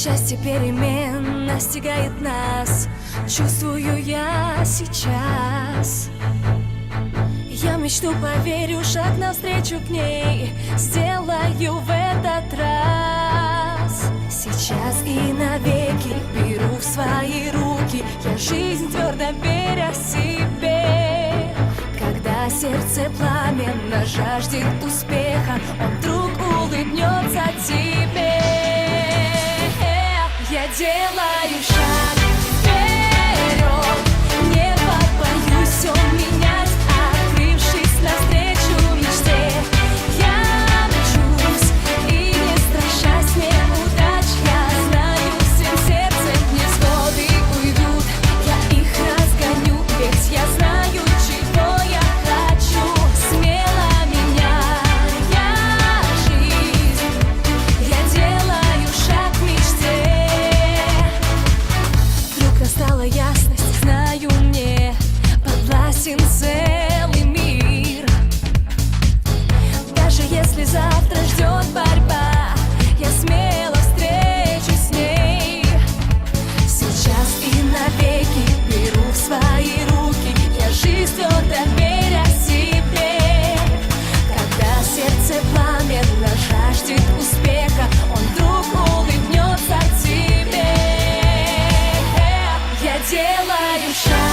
Счастье перемен настигает нас, чувствую я сейчас. Я в мечту поверю, шаг навстречу к ней сделаю в этот раз. Сейчас и навеки беру в свои руки я жизнь, твердо веря себе. Когда сердце пламенно жаждет успеха, он вдруг улыбнется тебе. Я делаю шаг вперед, не побоюсь все менять, открывшись навстречу мечте. Я мчусь и не страшась неудач, я знаю, всем сердцем невзгоды уйдут. Я их разгоню, ведь я знаю, чего я хочу. Смело меняя жизнь, я делаю шаг к мечте. Вдруг настала ясность, знаю, мне подвластен целый мир. Даже если завтра ждет борьба, я смело встречусь с ней. Сейчас и навеки беру в свои руки я жизнь, твердо веря себе. Когда сердце пламенно жаждет успеха, он вдруг улыбнется тебе. Я делаю шаг